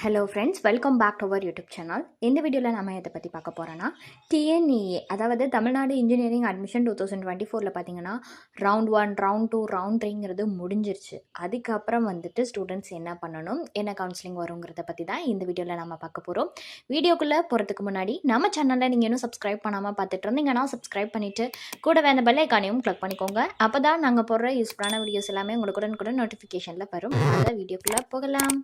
Hello friends, welcome back to our YouTube channel. இந்த வீடியோவில் நம்ம இதை பற்றி பார்க்க போகிறோன்னா டிஎன்இஏ, அதாவது தமிழ்நாடு இன்ஜினியரிங் அட்மிஷன் 2024 பார்த்தீங்கன்னா ரவுண்ட் 1, ரவுண்ட் 2, ரவுண்ட் 3ங்கிறது முடிஞ்சிருச்சு. அதுக்கப்புறம் வந்துட்டு ஸ்டூடெண்ட்ஸ் என்ன பண்ணணும், என்ன கவுன்சிலிங் வருங்கிறத பற்றி தான் இந்த வீடியோவில் நம்ம பார்க்க போகிறோம். வீடியோக்குள்ளே போகிறதுக்கு முன்னாடி நம்ம சேனலில் நீங்கள் இன்னும் சப்ஸ்கிரைப் பண்ணாமல் பார்த்துட்டு இருந்தீங்கன்னா சப்ஸ்கிரைப் பண்ணிவிட்டு கூடவே அந்த பெல் ஐக்கானையும் கிளிக் பண்ணிக்கோங்க. அப்போ தான் நாங்கள் போடுற யூஸ்ஃபுல்லான வீடியோஸ் எல்லாமே உங்களுக்கு உடனுக்குடன் நோட்டிஃபிகேஷனில் வரும். அந்த வீடியோக்குள்ளே போகலாம்.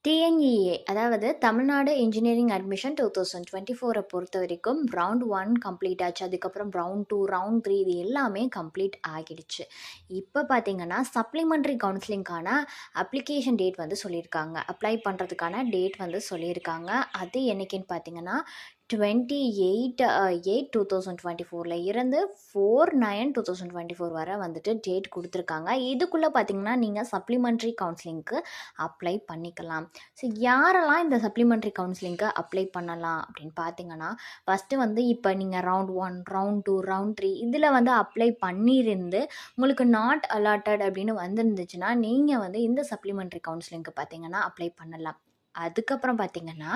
டிஎன்இஏ, அதாவது தமிழ்நாடு இன்ஜினியரிங் அட்மிஷன் 2024 பொறுத்த வரைக்கும் ரவுண்ட் 1 கம்ப்ளீட் ஆச்சு. அதுக்கப்புறம் ரவுண்ட் 2, ரவுண்ட் 3 இது எல்லாமே கம்ப்ளீட் ஆகிடுச்சு. இப்போ பார்த்தீங்கன்னா சப்ளிமெண்ட்ரி கவுன்சிலிங்கான அப்ளிகேஷன் டேட் வந்து சொல்லியிருக்காங்க. அப்ளை பண்ணுறதுக்கான டேட் வந்து சொல்லியிருக்காங்க. அது என்னைக்குன்னு பார்த்தீங்கன்னா 28/8/2024 இருந்து 4/9/2024 வரை வந்துட்டு டேட் கொடுத்துருக்காங்க. இதுக்குள்ளே பார்த்தீங்கன்னா நீங்கள் சப்ளிமெண்ட்ரி கவுன்சிலிங்க்கு அப்ளை பண்ணிக்கலாம். ஸோ யாரெல்லாம் இந்த சப்ளிமெண்ட்ரி கவுன்சிலிங்க்கு அப்ளை பண்ணலாம் அப்படின்னு பார்த்தீங்கன்னா, ஃபஸ்ட்டு வந்து இப்போ நீங்கள் ரவுண்ட் 1, ரவுண்ட் 2, ரவுண்ட் 3 இதில் வந்து அப்ளை பண்ணியிருந்து உங்களுக்கு நாட் அலாட்டட் அப்படின்னு வந்துருந்துச்சுன்னா நீங்கள் வந்து இந்த சப்ளிமெண்ட்ரி கவுன்சிலிங்க்கு பார்த்தீங்கன்னா அப்ளை பண்ணலாம். அதுக்கப்புறம் பார்த்தீங்கன்னா,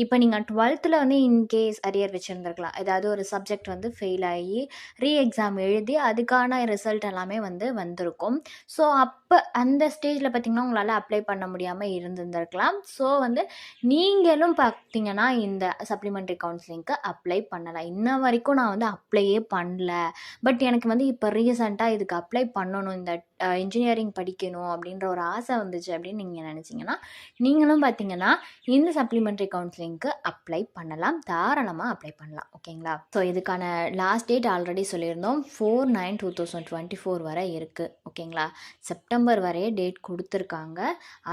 இப்போ நீங்கள் 12th வந்து இன்கேஸ் அரியர் வச்சுருந்துருக்கலாம். ஏதாவது ஒரு சப்ஜெக்ட் வந்து ஃபெயில் ஆகி எக்ஸாம் எழுதி அதுக்கான ரிசல்ட் எல்லாமே வந்து வந்திருக்கும். ஸோ அப்போ அந்த ஸ்டேஜில் பார்த்தீங்கன்னா உங்களால் அப்ளை பண்ண முடியாமல் இருந்திருந்திருக்கலாம். ஸோ வந்து நீங்களும் பார்த்தீங்கன்னா இந்த சப்ளிமெண்ட்ரி கவுன்சிலிங்க்கு அப்ளை பண்ணலாம். இன்ன வரைக்கும் நான் வந்து அப்ளையே பண்ணல, பட் எனக்கு வந்து இப்போ ரீசெண்டாக இதுக்கு அப்ளை பண்ணணும், இந்த இன்ஜினியரிங் படிக்கணும் அப்படின்ற ஒரு ஆசை வந்துச்சு அப்படின்னு நீங்கள் நினச்சிங்கன்னா நீங்களும் பார்த்தீங்கன்னா இந்த சப்ளிமெண்ட்ரி கவுன்சிலிங்க்கு அப்ளை பண்ணலாம். தாராளமாக அப்ளை பண்ணலாம். ஓகேங்களா? ஸோ இதுக்கான லாஸ்ட் டேட் ஆல்ரெடி சொல்லியிருந்தோம், 4/9/2024 வரை இருக்குது. ஓகேங்களா? செப்டம்பர் வரையே டேட் கொடுத்துருக்காங்க.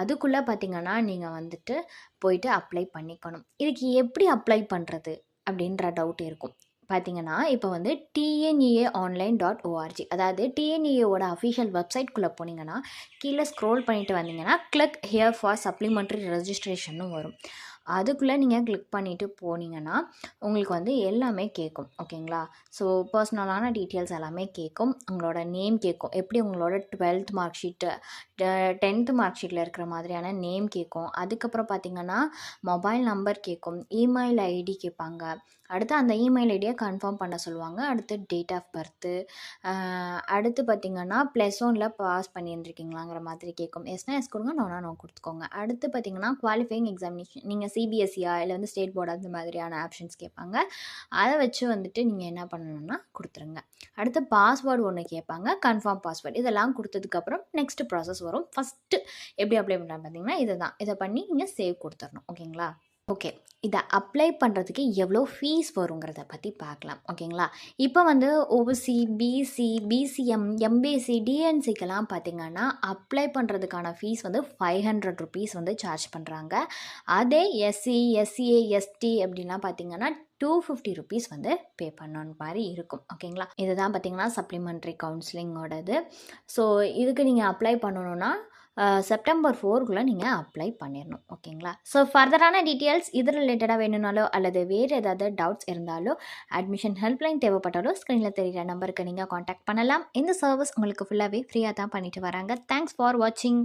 அதுக்குள்ளே பார்த்தீங்கன்னா நீங்கள் வந்துட்டு போயிட்டு அப்ளை பண்ணிக்கணும். இதுக்கு எப்படி அப்ளை பண்ணுறது அப்படின்ற டவுட் இருக்கும். பார்த்தீங்கன்னா இப்போ வந்து tneaonline.org, அதாவது டிஎன்இஏவோட அஃபிஷியல் வெப்சைட்குள்ளே போனீங்கன்னா கீழே ஸ்க்ரோல் பண்ணிட்டு வந்தீங்கன்னா கிளிக் ஹியர் ஃபார் சப்ளிமெண்ட்ரி ரெஜிஸ்ட்ரேஷன்னு வரும். அதுக்குள்ளே நீங்கள் கிளிக் பண்ணிவிட்டு போனீங்கன்னா உங்களுக்கு வந்து எல்லாமே கேட்கும். ஓகேங்களா? ஸோ பர்சனலான டீட்டெயில்ஸ் எல்லாமே கேட்கும். உங்களோட நேம் கேட்கும். எப்படி உங்களோட 12th mark sheet 10th mark ஷீட்டில் இருக்கிற மாதிரியான நேம் கேட்கும். அதுக்கப்புறம் பார்த்திங்கன்னா மொபைல் நம்பர் கேட்கும், இமெயில் ஐடி கேட்பாங்க. அடுத்து அந்த இமெயில் ஐடியை கன்ஃபார்ம் பண்ண சொல்லுவாங்க. அடுத்து டேட் ஆஃப் பர்த்து, அடுத்து பார்த்திங்கன்னா +1 பாஸ் பண்ணியிருந்துருக்கீங்களாங்கிற மாதிரி கேட்கும். எஸ்னா எஸ் கொடுங்க, நோனா நோ கொடுத்துக்கோங்க. அடுத்து பார்த்திங்கன்னா குவாலிஃபையிங் எக்ஸாமினேஷன், நீங்கள் சிபிஎஸ்சியா இல்லை வந்து ஸ்டேட் போர்டு அந்த மாதிரியான ஆப்ஷன்ஸ் கேட்பாங்க. அதை வச்சு வந்துட்டு நீங்கள் என்ன பண்ணணும்னா கொடுத்துருங்க. அடுத்து பாஸ்வேர்டு ஒன்று கேட்பாங்க, கன்ஃபார்ம் பாஸ்வேர்டு. இதெல்லாம் கொடுத்ததுக்கப்புறம் நெக்ஸ்ட் ப்ராசஸ் வரும். ஃபஸ்ட்டு எப்படி அப்ளை பண்ணுறாங்க பார்த்தீங்கன்னா இதை பண்ணி நீங்கள் சேவ் கொடுத்துடணும். ஓகேங்களா? ஓகே, இதை அப்ளை பண்ணுறதுக்கு எவ்வளோ ஃபீஸ் வருங்கிறத பற்றி பார்க்கலாம். ஓகேங்களா? இப்போ வந்து ஓபிசி, பிசி, பிசிஎம், எம்பிசி, டிஎன்சிக்கெல்லாம் பார்த்திங்கன்னா அப்ளை பண்ணுறதுக்கான ஃபீஸ் வந்து 500 ருபீஸ் வந்து சார்ஜ் பண்ணுறாங்க. அதே எஸ்சி, எஸ்சிஏ, எஸ்டி அப்படின்லாம் பார்த்திங்கன்னா 250 ருபீஸ் வந்து பே பண்ணணும் மாதிரி இருக்கும். ஓகேங்களா? இதுதான் பார்த்திங்கன்னா சப்ளிமெண்ட்ரி கவுன்சிலிங்கோடது. ஸோ இதுக்கு நீங்கள் அப்ளை பண்ணணுன்னா செப்டம்பர் 4க்குள்ளே நீங்கள் அப்ளை பண்ணிடணும். ஓகேங்களா? ஸோ ஃபர்தரான டீட்டெயில்ஸ் இது ரிலேட்டடாக வேணும்னாலோ அல்லது வேறு ஏதாவது டவுட்ஸ் இருந்தாலோ அட்மிஷன் ஹெல்ப்லைன் தேவைப்பட்டாலோ ஸ்க்ரீனில் தெரிகிற நம்பருக்கு நீங்கள் காண்டாக்ட் பண்ணலாம். இந்த சர்வீஸ் உங்களுக்கு ஃபுல்லாகவே ஃப்ரீயாக தான் பண்ணிட்டு வராங்க. தேங்க்ஸ் ஃபார் வாட்சிங்.